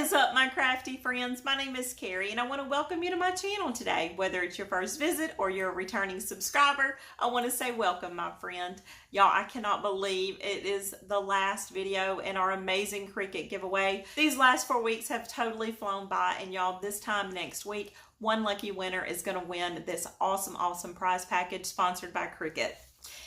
is up, my crafty friends? My name is Carrie and I want to welcome you to my channel today. Whether it's your first visit or you're a returning subscriber, I want to say welcome, my friend. Y'all, I cannot believe it is the last video in our amazing Cricut giveaway. These last 4 weeks have totally flown by, and y'all, this time next week, one lucky winner is going to win this awesome prize package sponsored by Cricut.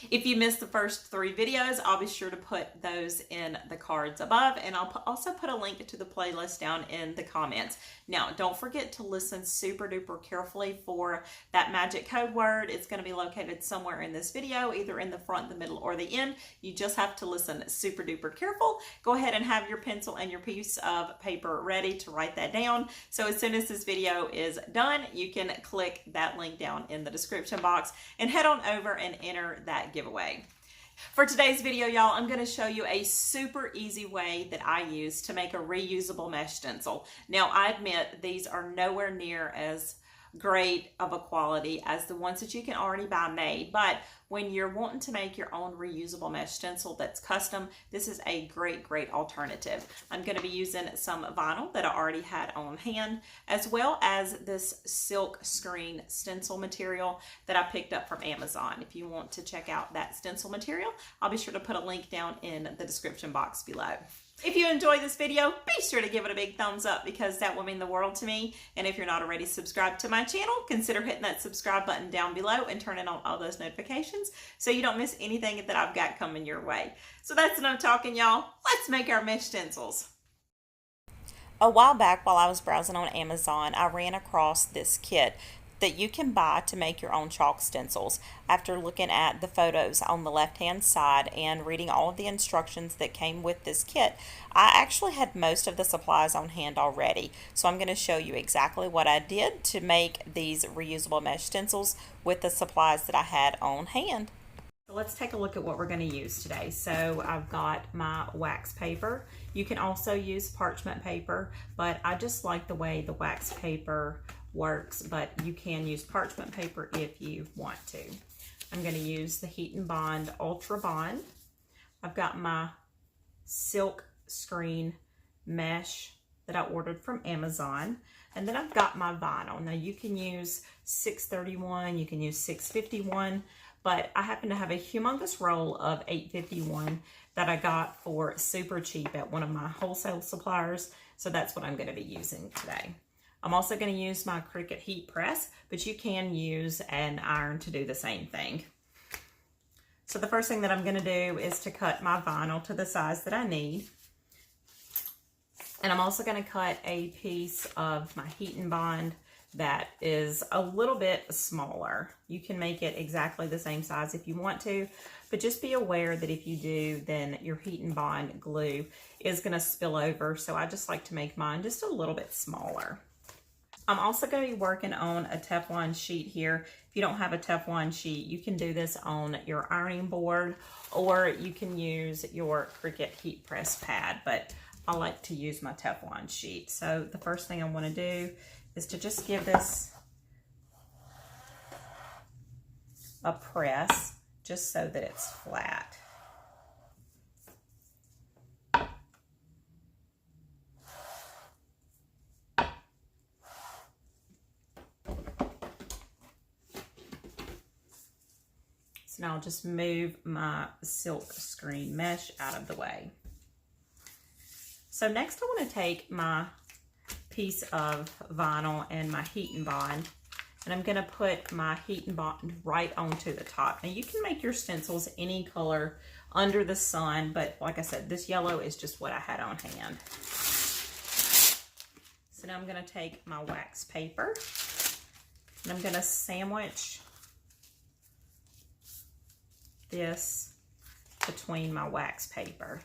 If you missed the first 3 videos, I'll be sure to put those in the cards above, and I'll also put a link to the playlist down in the comments. Now, don't forget to listen super duper carefully for that magic code word. It's going to be located somewhere in this video, either in the front, the middle, or the end. You just have to listen super duper careful. Go ahead and have your pencil and your piece of paper ready to write that down. So as soon as this video is done, you can click that link down in the description box and head on over and enter that giveaway. For today's video, y'all, I'm going to show you a super easy way that I use to make a reusable mesh stencil. Now, I admit these are nowhere near as great of a quality as the ones that you can already buy made, but when you're wanting to make your own reusable mesh stencil that's custom, this is a great alternative. I'm going to be using some vinyl that I already had on hand, as well as this silk screen stencil material that I picked up from Amazon. If you want to check out that stencil material, I'll be sure to put a link down in the description box below. If you enjoyed this video, be sure to give it a big thumbs up because that will mean the world to me. And if you're not already subscribed to my channel, consider hitting that subscribe button down below and turning on all those notifications so you don't miss anything that I've got coming your way. So that's enough talking, y'all. Let's make our mesh stencils. A while back, while I was browsing on Amazon, I ran across this kit that you can buy to make your own chalk stencils. After looking at the photos on the left hand side and reading all of the instructions that came with this kit, I actually had most of the supplies on hand already. So I'm going to show you exactly what I did to make these reusable mesh stencils with the supplies that I had on hand. So let's take a look at what we're going to use today. So I've got my wax paper. You can also use parchment paper, but I just like the way the wax paper works, but you can use parchment paper if you want to. I'm going to use the Heat and Bond Ultra Bond. I've got my silk screen mesh that I ordered from Amazon, and then I've got my vinyl. Now you can use 631, you can use 651, but I happen to have a humongous roll of 851 that I got for super cheap at one of my wholesale suppliers, so that's what I'm going to be using today. I'm also going to use my Cricut heat press, but you can use an iron to do the same thing. So the first thing that I'm going to do is to cut my vinyl to the size that I need. And I'm also going to cut a piece of my Heat and Bond that is a little bit smaller. You can make it exactly the same size if you want to, but just be aware that if you do, then your Heat and Bond glue is going to spill over. So I just like to make mine just a little bit smaller. I'm also going to be working on a Teflon sheet here. If you don't have a Teflon sheet, you can do this on your ironing board, or you can use your Cricut heat press pad, but I like to use my Teflon sheet. So the first thing I want to do is to just give this a press just so that it's flat. So now I'll just move my silk screen mesh out of the way. So next I want to take my piece of vinyl and my Heat and Bond, and I'm going to put my Heat and Bond right onto the top. Now you can make your stencils any color under the sun, but like I said, this yellow is just what I had on hand. So now I'm going to take my wax paper and I'm going to sandwich this between my wax paper.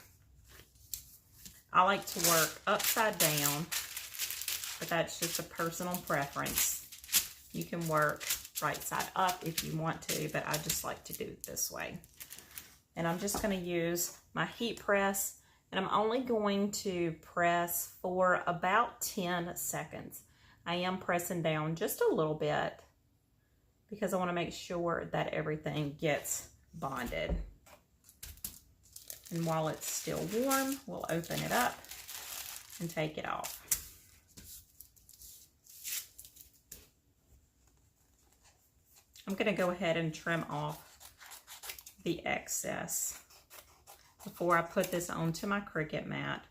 I like to work upside down, but that's just a personal preference. You can work right side up if you want to, but I just like to do it this way. And I'm just going to use my heat press, and I'm only going to press for about 10 seconds. I am pressing down just a little bit because I want to make sure that everything gets bonded. And while it's still warm, we'll open it up and take it off. I'm going to go ahead and trim off the excess before I put this onto my Cricut mat.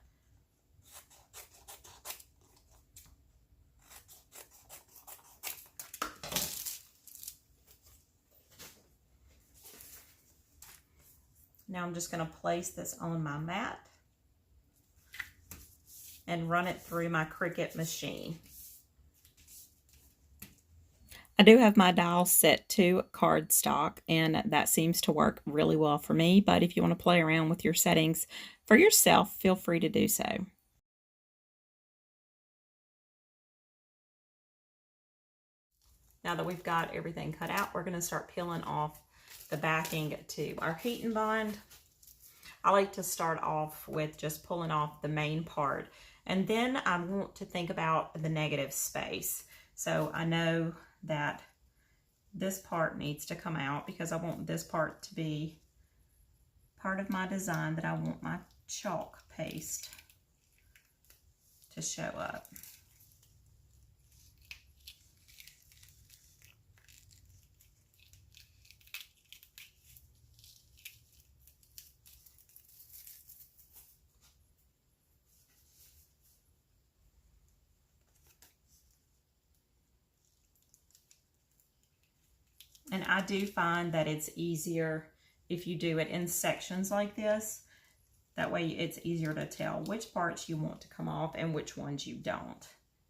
Now I'm just going to place this on my mat and run it through my Cricut machine. I do have my dial set to cardstock, and that seems to work really well for me, but if you want to play around with your settings for yourself, feel free to do so. Now that we've got everything cut out, we're going to start peeling off the backing to our heat and bond. I like to start off with just pulling off the main part, and then I want to think about the negative space. So I know that this part needs to come out because I want this part to be part of my design that I want my chalk paste to show up. And I do find that it's easier if you do it in sections like this. That way it's easier to tell which parts you want to come off and which ones you don't.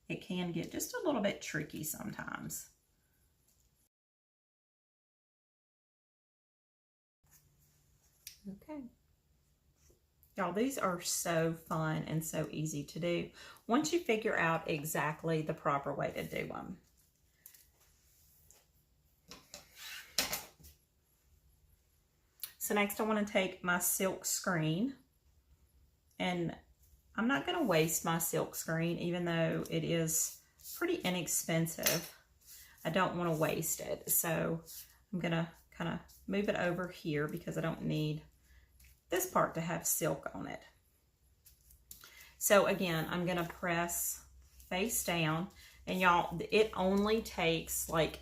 It can get just a little bit tricky sometimes. Okay. Y'all, these are so fun and so easy to do once you figure out exactly the proper way to do them. So next I want to take my silk screen, and I'm not going to waste my silk screen even though it is pretty inexpensive. I don't want to waste it, so I'm going to kind of move it over here because I don't need this part to have silk on it. So again, I'm going to press face down, and y'all, it only takes like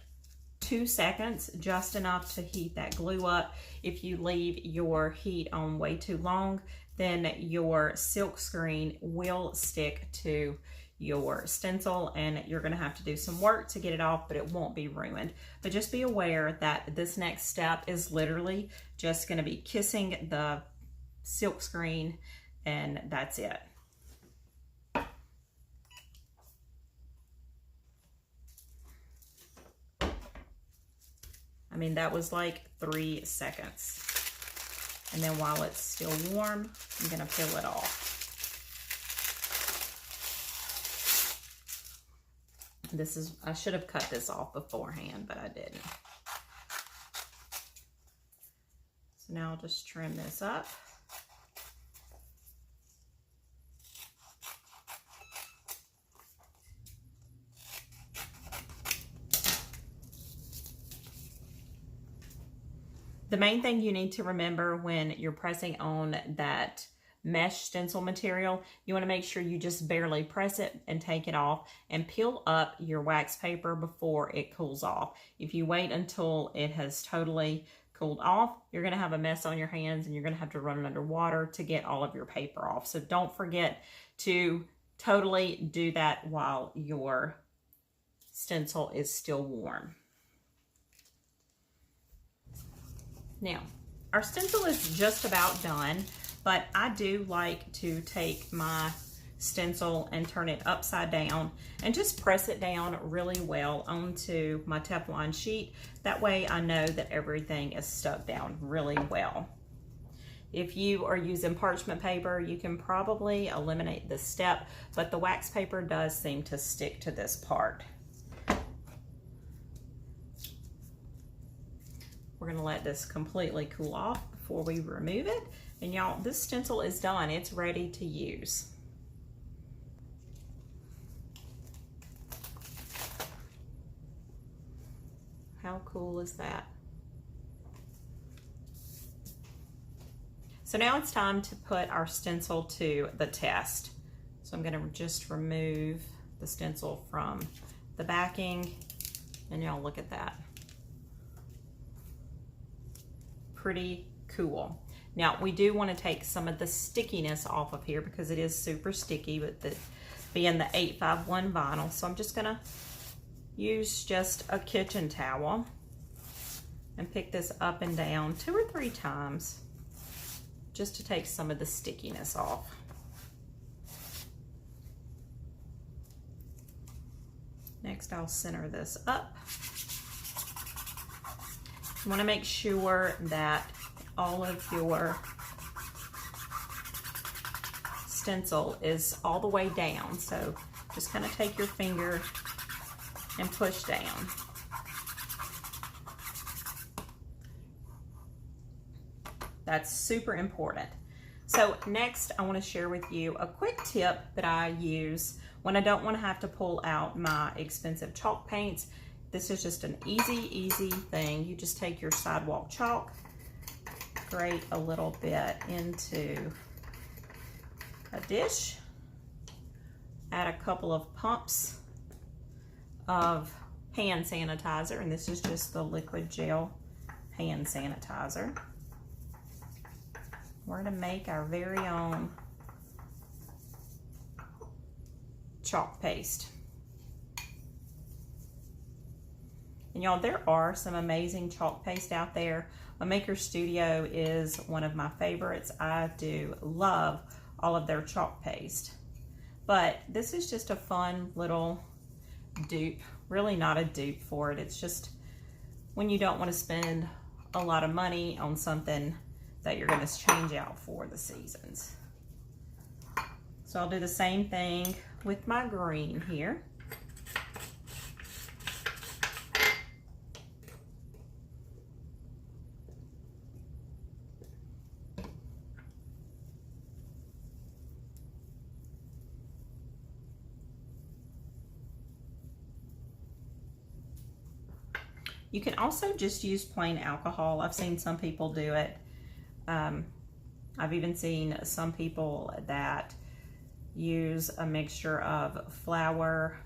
2 seconds, just enough to heat that glue up. If you leave your heat on way too long, then your silk screen will stick to your stencil and you're going to have to do some work to get it off, but it won't be ruined. But just be aware that this next step is literally just going to be kissing the silk screen, and that's it. I mean, that was like 3 seconds. And then while it's still warm, I'm going to peel it off. This is, I should have cut this off beforehand, but I didn't. So now I'll just trim this up. The main thing you need to remember when you're pressing on that mesh stencil material, you want to make sure you just barely press it and take it off, and peel up your wax paper before it cools off. If you wait until it has totally cooled off, you're going to have a mess on your hands and you're going to have to run it under water to get all of your paper off. So don't forget to totally do that while your stencil is still warm. Now, our stencil is just about done, but I do like to take my stencil and turn it upside down and just press it down really well onto my Teflon sheet. That way I know that everything is stuck down really well. If you are using parchment paper, you can probably eliminate this step, but the wax paper does seem to stick to this part. We're going to let this completely cool off before we remove it. And y'all, this stencil is done. It's ready to use. How cool is that? So now it's time to put our stencil to the test. So I'm going to just remove the stencil from the backing, and y'all look at that. pretty cool. Now we do want to take some of the stickiness off of here because it is super sticky with the being the 851 vinyl. So I'm just gonna use just a kitchen towel and pick this up and down 2 or 3 times just to take some of the stickiness off. Next, I'll center this up. You want to make sure that all of your stencil is all the way down. So just kind of take your finger and push down. That's super important. So next, I want to share with you a quick tip that I use when I don't want to have to pull out my expensive chalk paints. This is just an easy thing. You just take your sidewalk chalk, grate a little bit into a dish, add a couple of pumps of hand sanitizer, and this is just the liquid gel hand sanitizer. We're going to make our very own chalk paste. And y'all, there are some amazing chalk paste out there. My Maker Studio is one of my favorites. I do love all of their chalk paste. But this is just a fun little dupe. Really not a dupe for it. It's just when you don't want to spend a lot of money on something that you're going to change out for the seasons. So I'll do the same thing with my green here. You can also just use plain alcohol. I've seen some people do it. I've even seen some people that use a mixture of flour.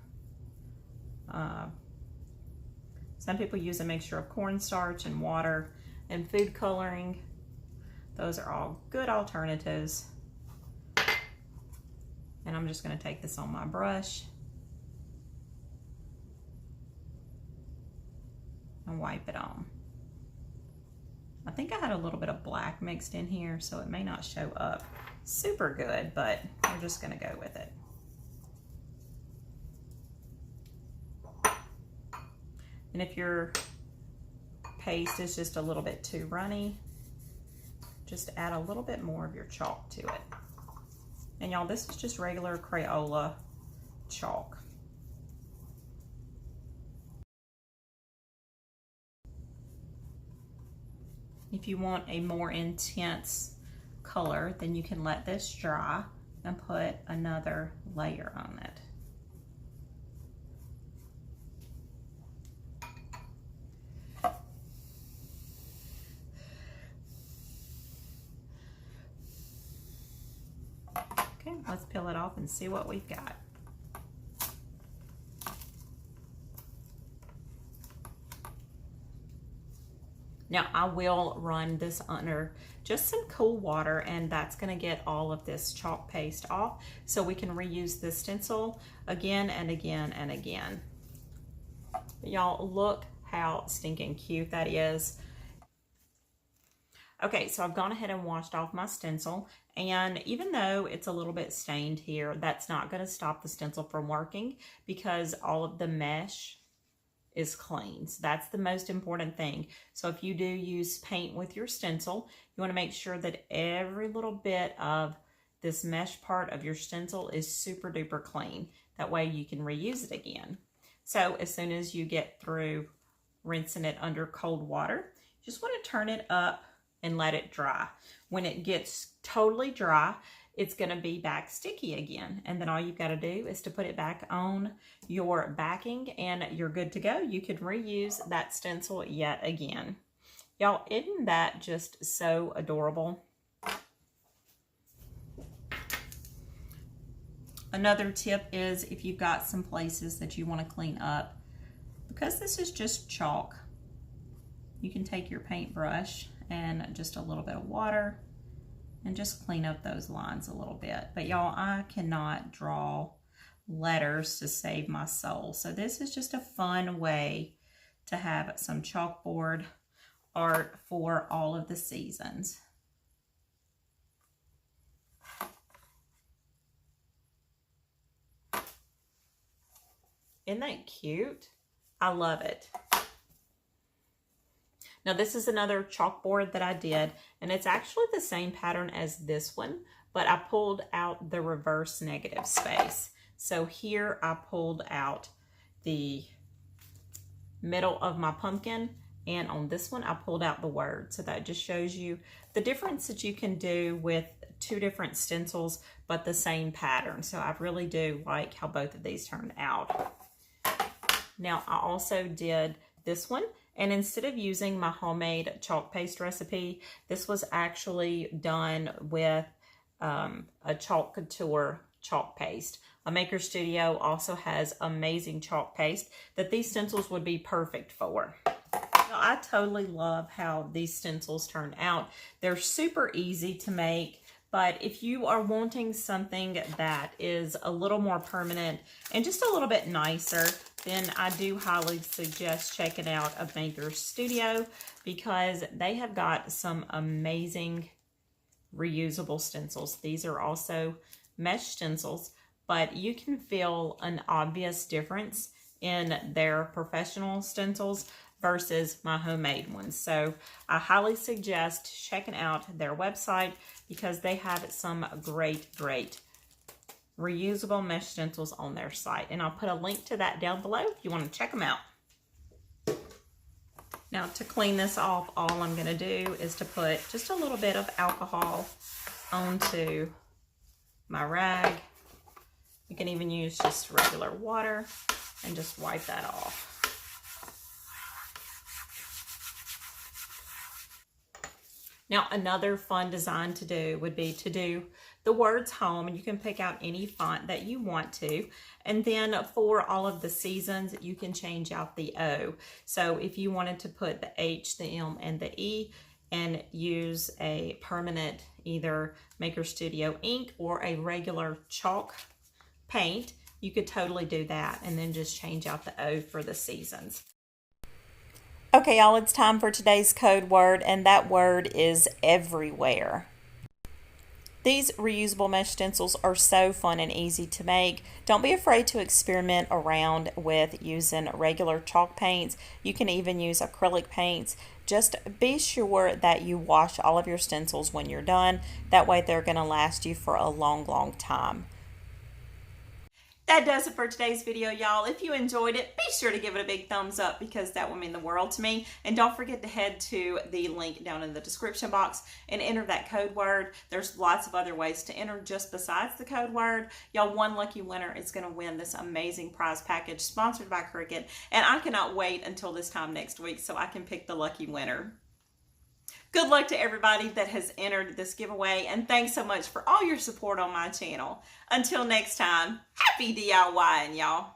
Some people use a mixture of cornstarch and water and food coloring. Those are all good alternatives. And I'm just going to take this on my brush and wipe it on. I think I had a little bit of black mixed in here, so it may not show up super good, but we're just going to go with it. And if your paste is just a little bit too runny, just add a little bit more of your chalk to it. And y'all, this is just regular Crayola chalk. If you want a more intense color, then you can let this dry and put another layer on it. Okay, let's peel it off and see what we've got. Now I will run this under just some cool water, and that's going to get all of this chalk paste off so we can reuse this stencil again and again and again. Y'all, look how stinking cute that is. Okay, so I've gone ahead and washed off my stencil, and even though it's a little bit stained here, that's not going to stop the stencil from working because all of the mesh is clean. So that's the most important thing. So if you do use paint with your stencil, you want to make sure that every little bit of this mesh part of your stencil is super duper clean. That way you can reuse it again. So as soon as you get through rinsing it under cold water, you just want to turn it up and let it dry. When it gets totally dry, it's going to be back sticky again. And then all you've got to do is to put it back on your backing and you're good to go. You can reuse that stencil yet again. Y'all, isn't that just so adorable? Another tip is if you've got some places that you want to clean up, because this is just chalk, you can take your paintbrush and just a little bit of water and just clean up those lines a little bit. But y'all, I cannot draw letters to save my soul. So this is just a fun way to have some chalkboard art for all of the seasons. Isn't that cute? I love it. Now this is another chalkboard that I did, and it's actually the same pattern as this one, but I pulled out the reverse negative space. So here I pulled out the middle of my pumpkin, and on this one I pulled out the word. So that just shows you the difference that you can do with two different stencils but the same pattern. So I really do like how both of these turned out. Now I also did this one, and instead of using my homemade chalk paste recipe, this was actually done with a Chalk Couture chalk paste. A Maker Studio also has amazing chalk paste that these stencils would be perfect for. Now, I totally love how these stencils turn out. They're super easy to make, but if you are wanting something that is a little more permanent and just a little bit nicer, then I do highly suggest checking out a Maker Studio, because they have got some amazing reusable stencils. These are also Mesh Stencils, but you can feel an obvious difference in their professional stencils versus my homemade ones. So I highly suggest checking out their website, because they have some great reusable mesh stencils on their site. And I'll put a link to that down below if you want to check them out. Now to clean this off, all I'm going to do is to put just a little bit of alcohol onto my rag. You can even use just regular water and just wipe that off. Now another fun design to do would be to do the words home, and you can pick out any font that you want to. And then for all of the seasons, you can change out the O. So if you wanted to put the H, the M, and the E, and use a permanent either Maker Studio ink or a regular chalk paint, you could totally do that, and then just change out the O for the seasons. Okay, y'all, it's time for today's code word, and that word is everywhere. These reusable mesh stencils are so fun and easy to make. Don't be afraid to experiment around with using regular chalk paints. You can even use acrylic paints. Just be sure that you wash all of your stencils when you're done. That way they're going to last you for a long time. That does it for today's video, y'all. If you enjoyed it, be sure to give it a big thumbs up, because that will mean the world to me. And don't forget to head to the link down in the description box and enter that code word. There's lots of other ways to enter just besides the code word. Y'all, one lucky winner is going to win this amazing prize package sponsored by Cricut. And I cannot wait until this time next week so I can pick the lucky winner. Good luck to everybody that has entered this giveaway, and thanks so much for all your support on my channel. Until next time, happy DIYing, y'all.